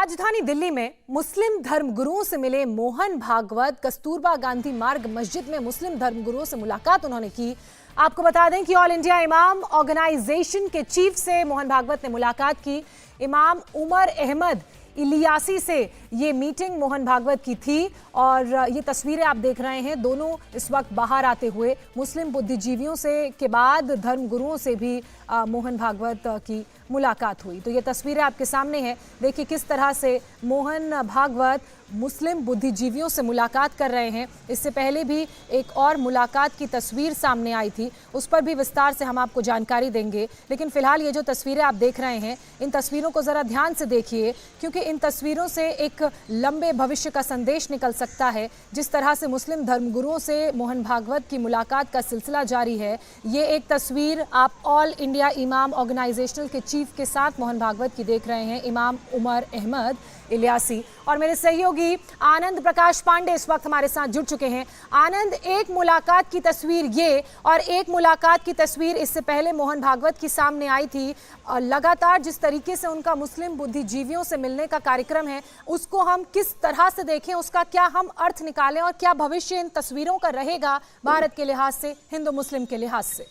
राजधानी दिल्ली में मुस्लिम धर्मगुरुओं से मिले मोहन भागवत कस्तूरबा गांधी मार्ग मस्जिद में मुस्लिम धर्मगुरुओं से मुलाकात उन्होंने की। आपको बता दें कि ऑल इंडिया इमाम ऑर्गेनाइजेशन के चीफ से मोहन भागवत ने मुलाकात की। इमाम उमर अहमद इलियासी से ये मीटिंग मोहन भागवत की थी और ये तस्वीरें आप देख रहे हैं। दोनों इस वक्त बाहर आते हुए मुस्लिम बुद्धिजीवियों से के बाद धर्मगुरुओं से भी मोहन भागवत की मुलाकात हुई। तो ये तस्वीरें आपके सामने हैं। देखिए किस तरह से मोहन भागवत मुस्लिम बुद्धिजीवियों से मुलाकात कर रहे हैं। इससे पहले भी एक और मुलाकात की तस्वीर सामने आई थी, उस पर भी विस्तार से हम आपको जानकारी देंगे। लेकिन फिलहाल ये जो तस्वीरें आप देख रहे हैं, इन तस्वीरों को जरा ध्यान से देखिए, क्योंकि इन तस्वीरों से एक लंबे भविष्य का संदेश निकल सकता है। जिस तरह से मुस्लिम धर्मगुरुओं से मोहन भागवत की मुलाकात का सिलसिला जारी है, ये एक तस्वीर आप ऑल इंडिया इमाम ऑर्गेनाइजेशनल के चीफ के साथ मोहन भागवत की देख रहे हैं, इमाम उमर अहमद इलियासी। और मेरे सहयोगी आनंद प्रकाश पांडे इस वक्त हमारे साथ जुड़ चुके हैं। आनंद, एक मुलाकात की तस्वीर ये और एक मुलाकात की तस्वीर इससे पहले मोहन भागवत की सामने आई थी। लगातार जिस तरीके से उनका मुस्लिम बुद्धिजीवियों से मिलने का कार्यक्रम है, उसको हम किस तरह से देखें, उसका क्या हम अर्थ निकालें और क्या भविष्य इन तस्वीरों का रहेगा भारत के लिहाज से, हिंदू मुस्लिम के लिहाज से?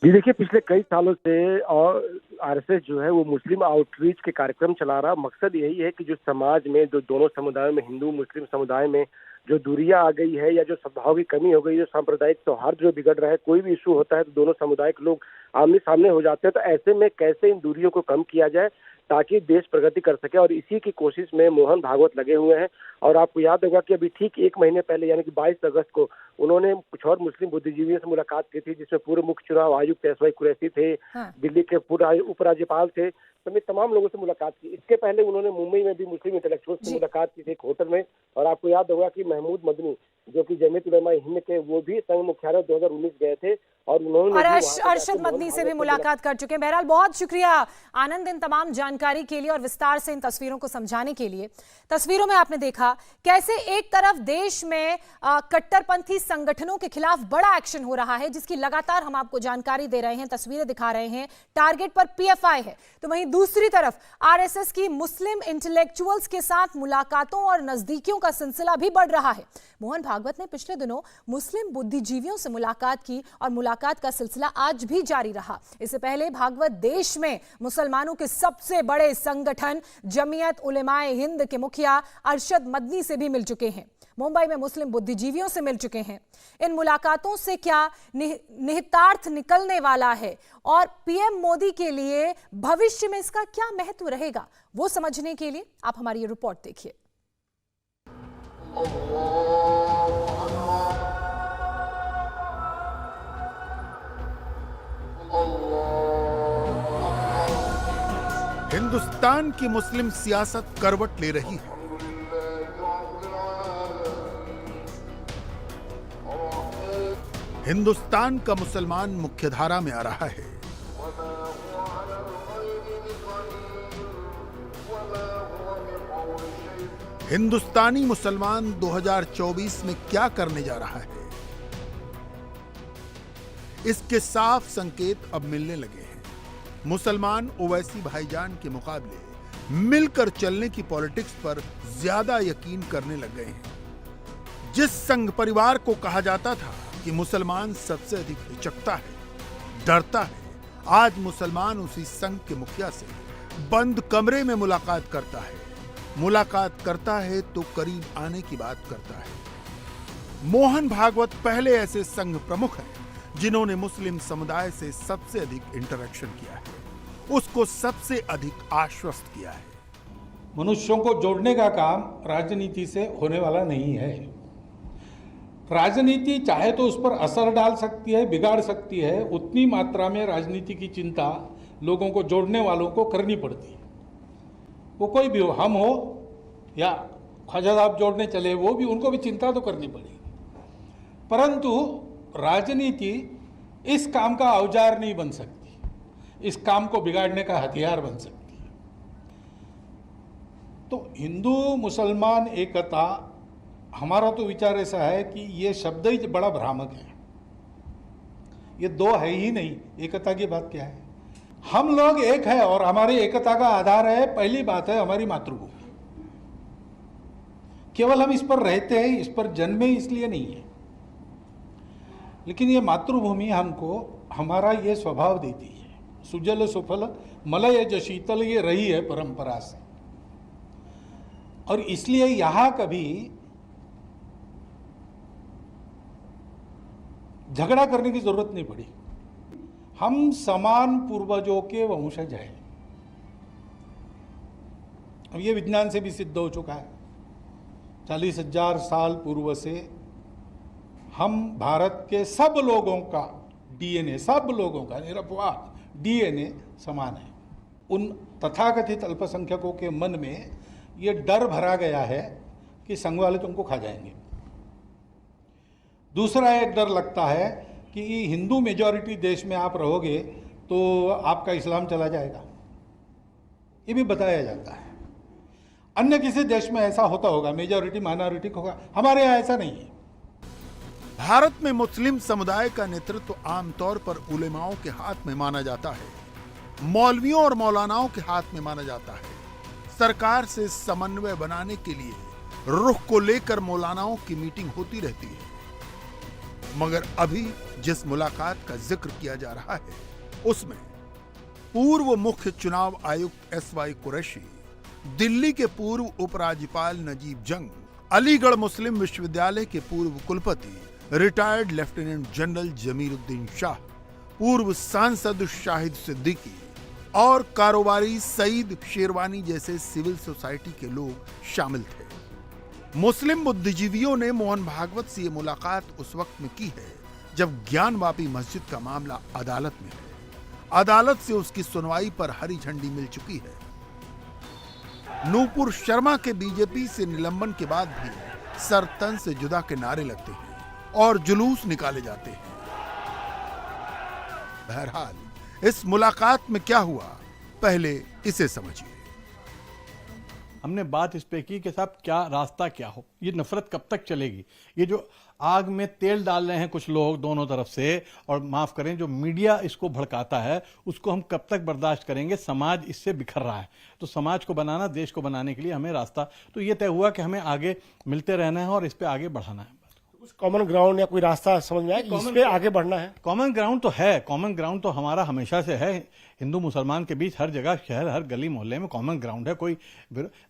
जी देखिए, पिछले कई सालों से और आरएसएस जो है वो मुस्लिम आउटरीच के कार्यक्रम चला रहा। मकसद यही है कि जो समाज में, जो दोनों समुदायों में, हिंदू मुस्लिम समुदाय में जो दूरियां आ गई है या जो सद्भाव की कमी हो गई, जो सांप्रदायिक सौहार्द जो बिगड़ रहा है, कोई भी इशू होता है तो दोनों समुदाय के लोग आमने सामने हो जाते हैं। तो ऐसे में कैसे इन दूरियों को कम किया जाए ताकि देश प्रगति कर सके, और इसी की कोशिश में मोहन भागवत लगे हुए हैं। और आपको याद होगा कि अभी ठीक एक महीने पहले यानी कि 22 अगस्त को उन्होंने कुछ और मुस्लिम बुद्धिजीवियों से मुलाकात की थी, जिसमें पूर्व मुख्य चुनाव आयुक्त एसवाई कुरैशी थे, दिल्ली के पूर्व उपराज्यपाल थे, समेत तमाम लोगों से मुलाकात की। इसके पहले उन्होंने मुंबई में भी मुस्लिम इंटेलेक्चुअल्स से मुलाकात की थी एक होटल में। और आपको याद होगा कि महमूद मदनी जो कि जमीयत उलमा हिंद के, वो भी संघ मुख्यालय 2019 गए थे और उन्होंने अरशद मदनी से भी मुलाकात कर चुके हैं। बहरहाल बहुत शुक्रिया आनंद इन तमाम जानकारी के लिए और विस्तार से इन तस्वीरों को समझाने के लिए। तस्वीरों में आपने देखा कैसे एक तरफ देश में कट्टरपंथी संगठनों के खिलाफ बड़ा एक्शन हो रहा है, जिसकी लगातार हम आपको जानकारी दे रहे हैं, तस्वीरें दिखा रहे हैं। टारगेट पर पीएफआई है, तो वहीं दूसरी तरफ आरएसएस की मुस्लिम इंटेलेक्चुअल्स के साथ मुलाकातों और नजदीकियों का सिलसिला भी बढ़ रहा है। मोहन भागवत ने पिछले दिनों मुस्लिम बुद्धिजीवियों से मुलाकात की और मुलाकात का सिलसिला आज भी जारी रहा। इससे पहले भागवत देश में मुसलमानों के सबसे बड़े संगठन जमीयत उलेमाए हिंद के मुखिया अरशद मदनी से भी मिल चुके हैं। मुंबई में मुस्लिम बुद्धिजीवियों से मिल चुके हैं। इन मुलाकातों से क्या निहितार्थ निकलने वाला है और पीएम मोदी के लिए भविष्य में इसका क्या महत्व रहेगा, वो समझने के लिए आप हमारी ये रिपोर्ट देखिए। हिंदुस्तान की मुस्लिम सियासत करवट ले रही है। हिंदुस्तान का मुसलमान मुख्यधारा में आ रहा है। हिंदुस्तानी मुसलमान 2024 में क्या करने जा रहा है, इसके साफ संकेत अब मिलने लगे हैं। मुसलमान ओवैसी भाईजान के मुकाबले मिलकर चलने की पॉलिटिक्स पर ज्यादा यकीन करने लग गए हैं। जिस संघ परिवार को कहा जाता था कि मुसलमान सबसे अधिक हिचकता है, डरता है, आज मुसलमान उसी संघ के मुखिया से बंद कमरे में मुलाकात करता है। मुलाकात करता है तो करीब आने की बात करता है। मोहन भागवत पहले ऐसे संघ प्रमुख हैं जिन्होंने मुस्लिम समुदाय से सबसे अधिक इंटरेक्शन किया है, उसको सबसे अधिक आश्वस्त किया है। मनुष्यों को जोड़ने का काम राजनीति से होने वाला नहीं है। राजनीति चाहे तो उस पर असर डाल सकती है, बिगाड़ सकती है। उतनी मात्रा में राजनीति की चिंता लोगों को जोड़ने वालों को करनी पड़ती है। वो कोई भी हो, हम हो या ख्वाजा साहब जोड़ने चले, वो भी, उनको भी चिंता तो करनी पड़ेगी। परंतु राजनीति इस काम का औजार नहीं बन सकती, इस काम को बिगाड़ने का हथियार बन सकती है। तो हिंदू मुसलमान एकता, हमारा तो विचार ऐसा है कि ये शब्द ही बड़ा भ्रामक है। ये दो है ही नहीं, एकता की बात क्या है? हम लोग एक है और हमारी एकता का आधार है, पहली बात है हमारी मातृभूमि। केवल हम इस पर रहते हैं, इस पर जन्मे इसलिए नहीं है, लेकिन ये मातृभूमि हमको हमारा ये स्वभाव देती है। सुजल सुफल मलय जो शीतल ये रही है परंपरा से, और इसलिए यहां कभी झगड़ा करने की जरूरत नहीं पड़ी। हम समान पूर्वजों के वंशज हैं। अब ये विज्ञान से भी सिद्ध हो चुका है। 40,000 साल पूर्व से हम भारत के सब लोगों का डीएनए, सब लोगों का निरपवाद डीएनए समान है। उन तथाकथित अल्पसंख्यकों के मन में ये डर भरा गया है कि संघ वाले तुमको खा जाएंगे। दूसरा एक डर लगता है कि हिंदू मेजॉरिटी देश में आप रहोगे तो आपका इस्लाम चला जाएगा, ये भी बताया जाता है। अन्य किसी देश में ऐसा होता होगा, मेजॉरिटी माइनॉरिटी होगा, हमारे यहाँ ऐसा नहीं है। भारत में मुस्लिम समुदाय का नेतृत्व आमतौर पर उलेमाओं के हाथ में माना जाता है, मौलवियों और मौलानाओं के हाथ में माना जाता है। सरकार से समन्वय बनाने के लिए रुख को लेकर मौलानाओं की मीटिंग होती रहती है। मगर अभी जिस मुलाकात का जिक्र किया जा रहा है उसमें पूर्व मुख्य चुनाव आयुक्त SY कुरैशी, दिल्ली के पूर्व उपराज्यपाल नजीब जंग, अलीगढ़ मुस्लिम विश्वविद्यालय के पूर्व कुलपति retired lieutenant general Jamiruddin Shah, पूर्व सांसद शाहिद सिद्दीकी और कारोबारी सईद शेरवानी जैसे सिविल सोसाइटी के लोग शामिल थे। मुस्लिम बुद्धिजीवियों ने मोहन भागवत से ये मुलाकात उस वक्त में की है जब ज्ञानवापी मस्जिद का मामला अदालत में है। अदालत से उसकी सुनवाई पर हरी झंडी मिल चुकी है। नूपुर शर्मा के बीजेपी से निलंबन के बाद भी सर तन से जुदा के नारे लगते हैं और जुलूस निकाले जाते हैं। बहरहाल इस मुलाकात में क्या हुआ, पहले इसे समझिए। हमने बात इस पे की कि साहब क्या रास्ता क्या हो, ये नफरत कब तक चलेगी। ये जो आग में तेल डाल रहे हैं कुछ लोग दोनों तरफ से, और माफ करें जो मीडिया इसको भड़काता है, उसको हम कब तक बर्दाश्त करेंगे। समाज इससे बिखर रहा है, तो समाज को बनाना, देश को बनाने के लिए हमें रास्ता तो ये तय हुआ कि हमें आगे मिलते रहना है और इस पे आगे बढ़ाना है। कुछ कॉमन ग्राउंड या कोई रास्ता समझ में आया कि इस पे आगे बढ़ना है? कॉमन ग्राउंड तो है, कॉमन ग्राउंड तो हमारा हमेशा से है। हिंदू मुसलमान के बीच हर जगह, शहर, हर गली मोहल्ले में कॉमन ग्राउंड है। कोई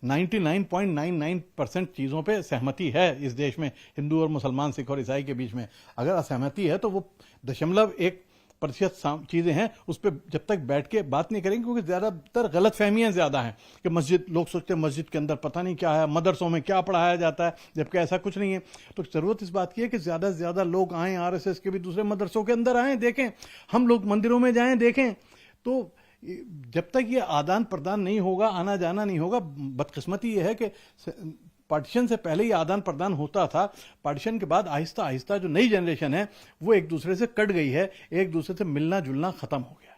99.99% चीज़ों पे सहमति है इस देश में, हिंदू और मुसलमान, सिख और ईसाई के बीच में। अगर असहमति है तो वो 0.1% चीज़ें हैं, उस पर जब तक बैठ के बात नहीं करेंगे, क्योंकि ज़्यादातर गलत फहमियाँ ज़्यादा हैं कि मस्जिद, लोग सोचते हैं मस्जिद के अंदर पता नहीं क्या है, मदरसों में क्या पढ़ाया जाता है, जबकि ऐसा कुछ नहीं है। तो ज़रूरत इस बात की है कि ज़्यादा से ज़्यादा लोग आएँ, RSS के भी दूसरे मदरसों के अंदर आएँ, देखें, हम लोग मंदिरों में जाएँ, देखें। तो जब तक ये आदान प्रदान नहीं होगा, आना जाना नहीं होगा, बदकिस्मती ये है कि पार्टीशन से पहले ही आदान प्रदान होता था, पार्टीशन के बाद आहिस्ता आहिस्ता जो नई जनरेशन है वो एक दूसरे से कट गई है, एक दूसरे से मिलना जुलना खत्म हो गया।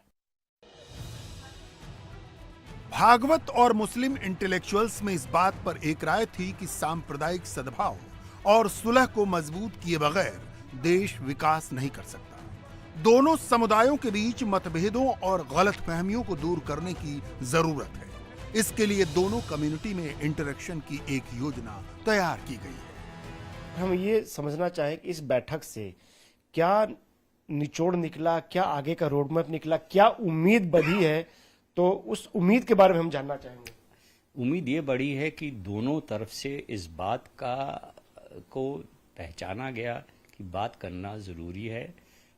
भागवत और मुस्लिम इंटेलेक्चुअल्स में इस बात पर एक राय थी कि सांप्रदायिक सद्भाव और सुलह को मजबूत किए बगैर देश विकास नहीं कर सकता। दोनों समुदायों के बीच मतभेदों और गलतफहमियों को दूर करने की जरूरत है। इसके लिए दोनों कम्युनिटी में इंटरेक्शन की एक योजना तैयार की गई है। हम ये समझना चाहें कि इस बैठक से क्या निचोड़ निकला, क्या आगे का रोड मैप निकला, क्या उम्मीद बढ़ी है, तो उस उम्मीद के बारे में हम जानना चाहेंगे। उम्मीद ये बढ़ी है कि दोनों तरफ से इस बात को पहचाना गया कि बात करना ज़रूरी है।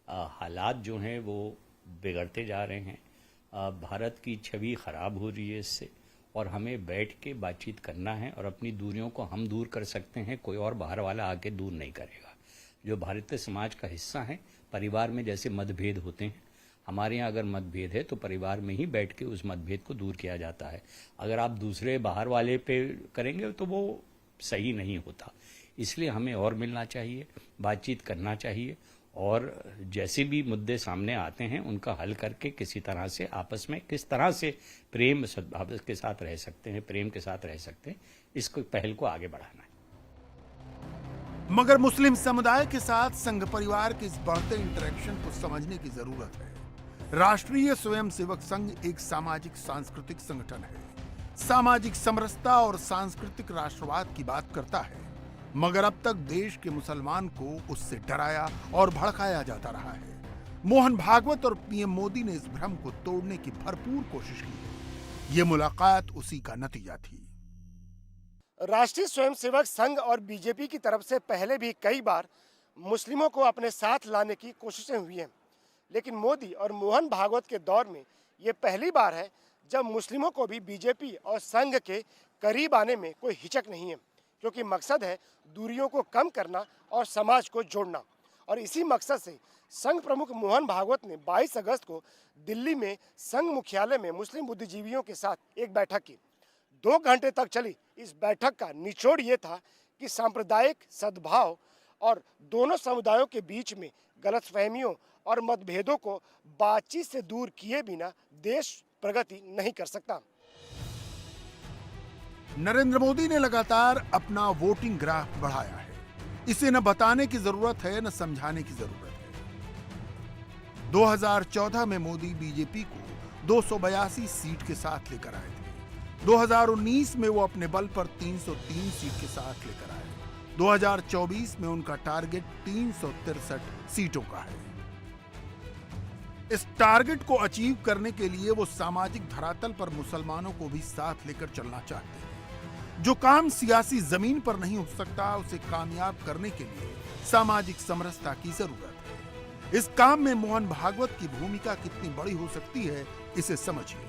हालात जो हैं वो बिगड़ते जा रहे हैं, भारत की छवि ख़राब हो रही है इससे, और हमें बैठ के बातचीत करना है और अपनी दूरियों को हम दूर कर सकते हैं, कोई और बाहर वाला आके दूर नहीं करेगा। जो भारतीय समाज का हिस्सा है, परिवार में जैसे मतभेद होते हैं, हमारे यहाँ अगर मतभेद है तो परिवार में ही बैठ के उस मतभेद को दूर किया जाता है। अगर आप दूसरे बाहर वाले पे करेंगे तो वो सही नहीं होता। इसलिए हमें और मिलना चाहिए, बातचीत करना चाहिए, और जैसे भी मुद्दे सामने आते हैं उनका हल करके किसी तरह से आपस में किस तरह से प्रेम सद्भाव के साथ रह सकते हैं, प्रेम के साथ रह सकते हैं, इसको पहल को आगे बढ़ाना है। मगर मुस्लिम समुदाय के साथ संघ परिवार के इस बढ़ते इंटरेक्शन को समझने की जरूरत है। राष्ट्रीय स्वयंसेवक संघ एक सामाजिक सांस्कृतिक संगठन है, सामाजिक समरसता और सांस्कृतिक राष्ट्रवाद की बात करता है, मगर अब तक देश के मुसलमान को उससे डराया और भड़काया जाता रहा है। मोहन भागवत और पीएम मोदी ने इस भ्रम को तोड़ने की भरपूर कोशिश की। ये मुलाकात उसी का नतीजा थी। राष्ट्रीय स्वयंसेवक संघ और बीजेपी की तरफ से पहले भी कई बार मुस्लिमों को अपने साथ लाने की कोशिशें हुई हैं, लेकिन मोदी और मोहन भागवत के दौर में ये पहली बार है जब मुस्लिमों को भी बीजेपी और संघ के करीब आने में कोई हिचक नहीं है, क्योंकि मकसद है दूरियों को कम करना और समाज को जोड़ना। और इसी मकसद से संघ प्रमुख मोहन भागवत ने 22 अगस्त को दिल्ली में संघ मुख्यालय में मुस्लिम बुद्धिजीवियों के साथ एक बैठक की। 2 घंटे तक चली इस बैठक का निचोड़ ये था कि सांप्रदायिक सद्भाव और दोनों समुदायों के बीच में गलतफहमियों और मतभेदों को बातचीत से दूर किए बिना देश प्रगति नहीं कर सकता। नरेंद्र मोदी ने लगातार अपना वोटिंग ग्राफ बढ़ाया है। इसे न बताने की जरूरत है, न समझाने की जरूरत है। 2014 में मोदी बीजेपी को 282 सीट के साथ लेकर आए थे। 2019 में वो अपने बल पर 303 सीट के साथ लेकर आए। 2024 में उनका टारगेट 363 सीटों का है। इस टारगेट को अचीव करने के लिए वो सामाजिक धरातल पर मुसलमानों को भी साथ लेकर चलना चाहते हैं। जो काम सियासी जमीन पर नहीं हो सकता, उसे कामयाब करने के लिए सामाजिक समरसता की जरूरत है। इस काम में मोहन भागवत की भूमिका कितनी बड़ी हो सकती है, इसे समझिए।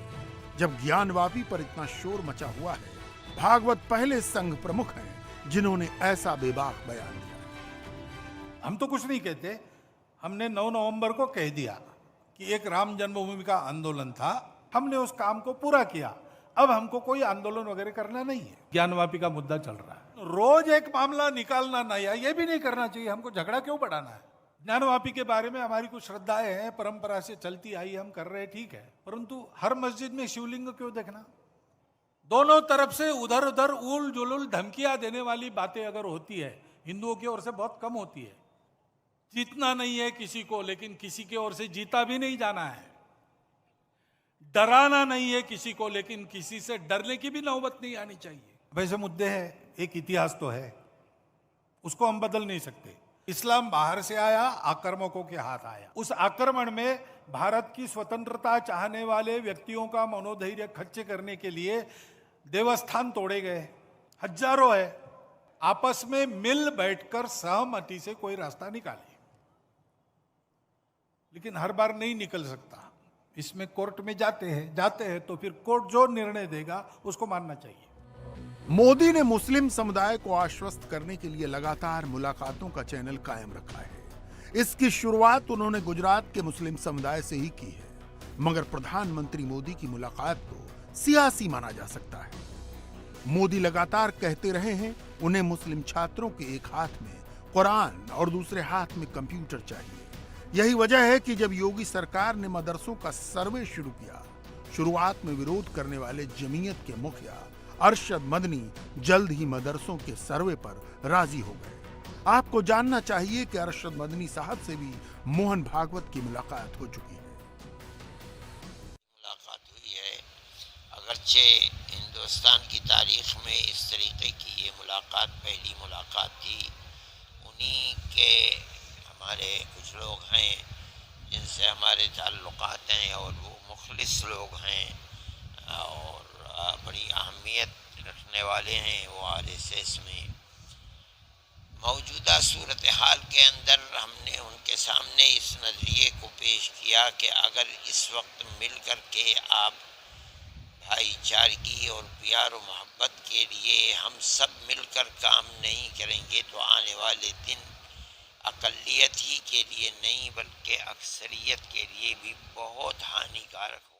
जब ज्ञानवापी पर इतना शोर मचा हुआ है, भागवत पहले संघ प्रमुख हैं जिन्होंने ऐसा बेबाक बयान दिया। हम तो कुछ नहीं कहते, हमने 9 नवंबर को कह दिया कि एक राम जन्मभूमि का आंदोलन था, हमने उस काम को पूरा किया। अब हमको कोई आंदोलन वगैरह करना नहीं है। ज्ञानवापी का मुद्दा चल रहा है, रोज एक मामला निकालना नया, ये भी नहीं करना चाहिए। हमको झगड़ा क्यों बढ़ाना है? ज्ञानवापी के बारे में हमारी कुछ श्रद्धाएं हैं, परंपरा से चलती आई, हम कर रहे, ठीक है, परंतु हर मस्जिद में शिवलिंग क्यों देखना? दोनों तरफ से उधर उधर उल जुलुल धमकियां देने वाली बातें अगर होती है, हिंदुओं की ओर से बहुत कम होती है। जीतना नहीं है किसी को, लेकिन किसी की ओर से जीता भी नहीं जाना है। डराना नहीं है किसी को, लेकिन किसी से डरने की भी नौबत नहीं आनी चाहिए। वैसे मुद्दे हैं, एक इतिहास तो है, उसको हम बदल नहीं सकते। इस्लाम बाहर से आया, आक्रमकों के हाथ आया। उस आक्रमण में भारत की स्वतंत्रता चाहने वाले व्यक्तियों का मनोधैर्य खच्चे करने के लिए देवस्थान तोड़े गए, हजारों है। आपस में मिल बैठकर सहमति से कोई रास्ता निकाले, लेकिन हर बार नहीं निकल सकता। इसमें कोर्ट में जाते हैं तो फिर कोर्ट जो निर्णय देगा उसको मानना चाहिए। मोदी ने मुस्लिम समुदाय को आश्वस्त करने के लिए लगातार मुलाकातों का चैनल कायम रखा है। इसकी शुरुआत उन्होंने गुजरात के मुस्लिम समुदाय से ही की है, मगर प्रधानमंत्री मोदी की मुलाकात को सियासी माना जा सकता है। मोदी लगातार कहते रहे हैं उन्हें मुस्लिम छात्रों के एक हाथ में कुरान और दूसरे हाथ में कंप्यूटर चाहिए। यही वजह है कि जब योगी सरकार ने मदरसों का सर्वे शुरू किया, शुरुआत में विरोध करने वाले जमीयत के मुखिया अरशद मदनी जल्द ही मदरसों के सर्वे पर राजी हो गए। आपको जानना चाहिए कि अरशद मदनी साहब से भी मोहन भागवत की मुलाकात हो चुकी है। मुलाकात हुई है, अगरचे हिंदुस्तान की तारीख में इस तरीके की ये मुलाकात पहली मुलाकात थी। उन्हीं के हमारे कुछ लोग हैं जिनसे हमारे ताल्लुकात हैं और वो मुखलिस लोग हैं और बड़ी अहमियत रखने वाले हैं वो आरएसएस में। मौजूदा सूरत हाल के अंदर हमने उनके सामने इस नज़रिए को पेश किया कि अगर इस वक्त मिल कर के आप भाईचारगी और प्यार और मोहब्बत के लिए हम सब मिलकर काम नहीं करेंगे तो आने वाले दिन अक़लियत ही के लिए नहीं बल्कि अक्सरियत के लिए भी बहुत हानिकारक हो।